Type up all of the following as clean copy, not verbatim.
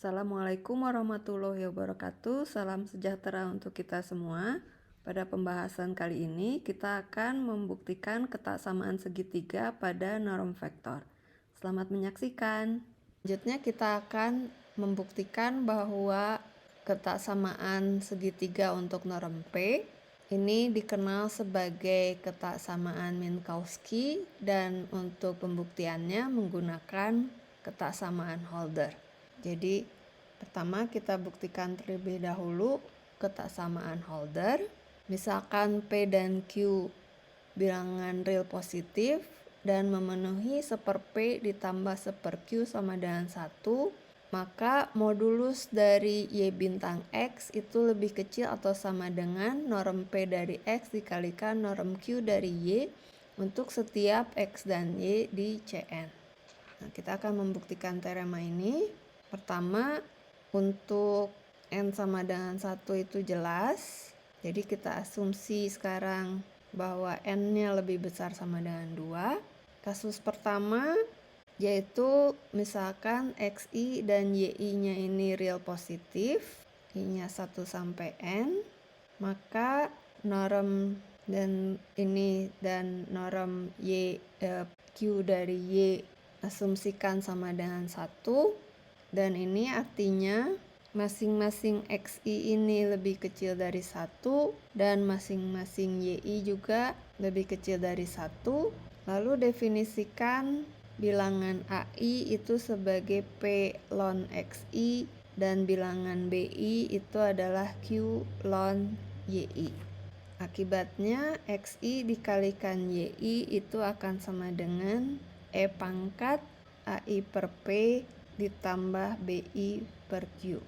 Assalamualaikum warahmatullahi wabarakatuh. Salam sejahtera untuk kita semua. Pada pembahasan kali ini kita akan membuktikan ketaksamaan segitiga pada norm vektor. Selamat menyaksikan. Selanjutnya kita akan membuktikan bahwa ketaksamaan segitiga untuk norm P ini dikenal sebagai ketaksamaan Minkowski, dan untuk pembuktiannya menggunakan ketaksamaan Holder. Jadi pertama kita buktikan terlebih dahulu ketaksamaan Holder. Misalkan P dan Q bilangan real positif dan memenuhi 1/P ditambah 1/Q sama dengan 1, maka modulus dari Y bintang X itu lebih kecil atau sama dengan norm P dari X dikalikan norm Q dari Y untuk setiap X dan Y di Cn. Nah, kita akan membuktikan teorema ini. Pertama, untuk N sama dengan 1 itu jelas. Jadi kita asumsi sekarang bahwa N-nya lebih besar sama dengan 2. Kasus pertama yaitu misalkan XI dan YI-nya ini real positif, I-nya 1 sampai N, maka norm dan norm Q dari Y asumsikan sama dengan 1, dan ini artinya masing-masing XI ini lebih kecil dari 1 dan masing-masing YI juga lebih kecil dari 1. Lalu definisikan bilangan AI itu sebagai P ln XI dan bilangan BI itu adalah Q ln YI. Akibatnya XI dikalikan YI itu akan sama dengan E pangkat AI per P ditambah BI per Q.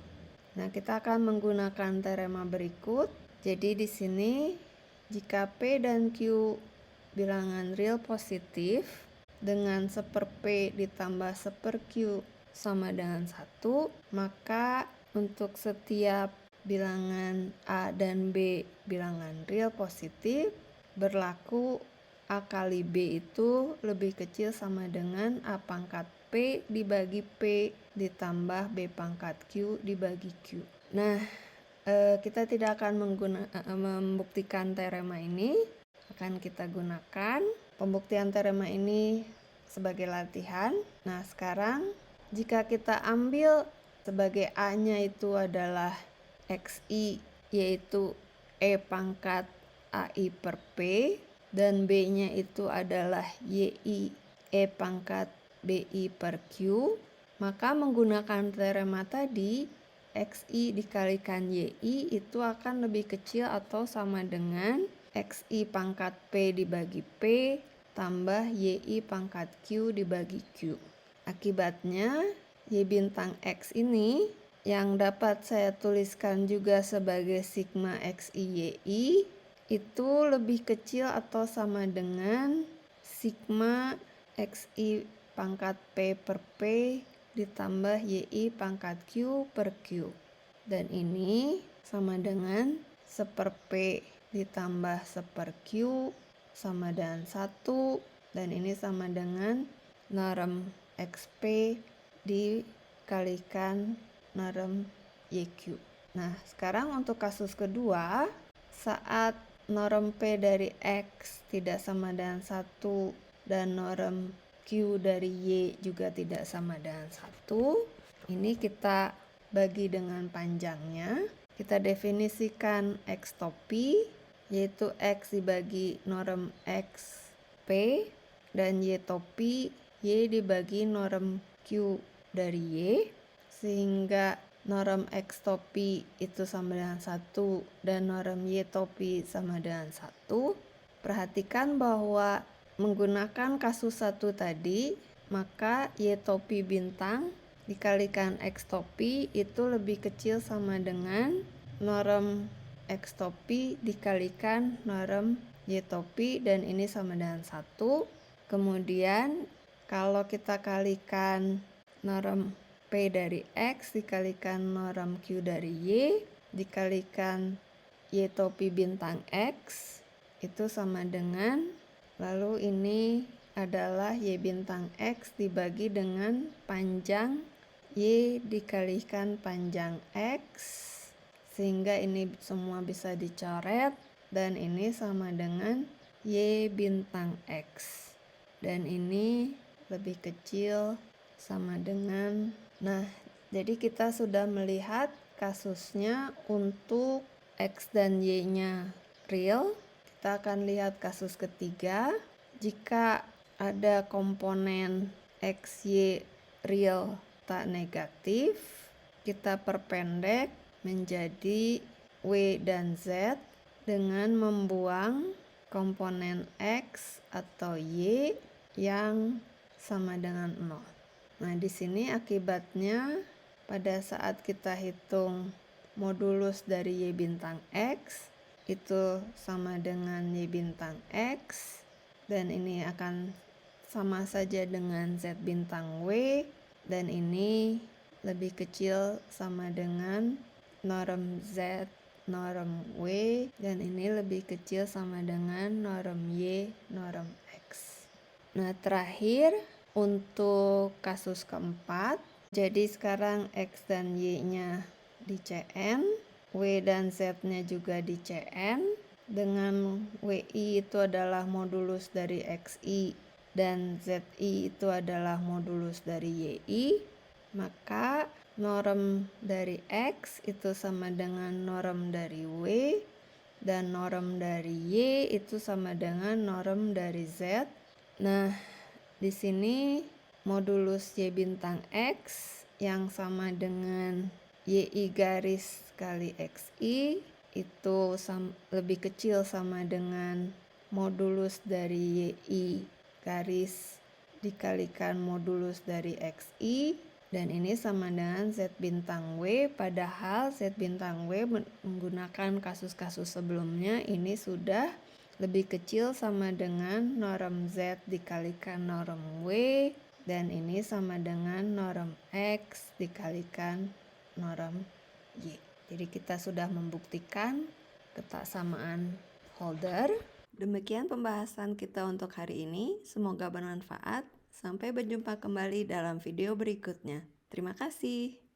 Nah, kita akan menggunakan teorema berikut. Jadi di sini jika P dan Q bilangan real positif dengan 1/P ditambah 1/Q sama dengan 1, maka untuk setiap bilangan A dan B bilangan real positif berlaku A kali B itu lebih kecil sama dengan A pangkat P dibagi P ditambah B pangkat Q dibagi Q. Nah, kita tidak akan membuktikan teorema ini. Akan kita gunakan pembuktian teorema ini sebagai latihan. Nah, sekarang jika kita ambil sebagai A-nya itu adalah XI, yaitu E pangkat AI per P, dan B-nya itu adalah YI E pangkat BI per Q, maka menggunakan teorema tadi XI dikalikan YI itu akan lebih kecil atau sama dengan XI pangkat P dibagi P tambah YI pangkat Q dibagi Q. Akibatnya Y bintang X ini yang dapat saya tuliskan juga sebagai sigma XI YI itu lebih kecil atau sama dengan sigma XI pangkat P per P ditambah YI pangkat Q per Q. Dan ini sama dengan 1/P ditambah 1/Q sama dengan 1, dan ini sama dengan norm XP dikalikan norm YQ. Nah, sekarang untuk kasus kedua, saat norm P dari X tidak sama dengan 1 dan norm Q dari Y juga tidak sama dengan 1, ini kita bagi dengan panjangnya. Kita definisikan X topi, yaitu X dibagi norm X P, dan Y topi Y dibagi norm Q dari Y, sehingga norm X topi itu sama dengan 1 dan norm Y topi sama dengan 1. Perhatikan bahwa menggunakan kasus 1 tadi, maka Y topi bintang dikalikan X topi itu lebih kecil sama dengan norm X topi dikalikan norm Y topi, dan ini sama dengan 1. Kemudian kalau kita kalikan norm P dari X dikalikan norm Q dari Y dikalikan Y topi bintang X itu sama dengan, lalu ini adalah Y bintang X dibagi dengan panjang Y dikalikan panjang X, sehingga ini semua bisa dicoret, dan ini sama dengan Y bintang X. Dan ini lebih kecil sama dengan, nah jadi kita sudah melihat kasusnya untuk X dan Y-nya real. Kita akan lihat kasus ketiga. Jika ada komponen X, Y real tak negatif, kita perpendek menjadi W dan Z dengan membuang komponen X atau Y yang sama dengan 0. Nah, di sini akibatnya pada saat kita hitung modulus dari Y bintang X itu sama dengan Y bintang X, dan ini akan sama saja dengan Z bintang W, dan ini lebih kecil sama dengan norm Z norm W, dan ini lebih kecil sama dengan norm Y norm X. Nah, terakhir untuk kasus keempat, jadi sekarang X dan Y-nya di Cn, W dan Z-nya juga di Cn, dengan WI itu adalah modulus dari XI dan ZI itu adalah modulus dari YI, maka norm dari X itu sama dengan norm dari W, dan norm dari Y itu sama dengan norm dari Z. Nah, di sini modulus Y bintang X yang sama dengan YI garis kali XI itu lebih kecil sama dengan modulus dari YI garis dikalikan modulus dari XI, dan ini sama dengan Z bintang W, padahal Z bintang W menggunakan kasus-kasus sebelumnya ini sudah lebih kecil sama dengan norm Z dikalikan norm W, dan ini sama dengan norm X dikalikan norm Y. Jadi kita sudah membuktikan ketaksamaan Holder. Demikian pembahasan kita untuk hari ini. Semoga bermanfaat. Sampai berjumpa kembali dalam video berikutnya. Terima kasih.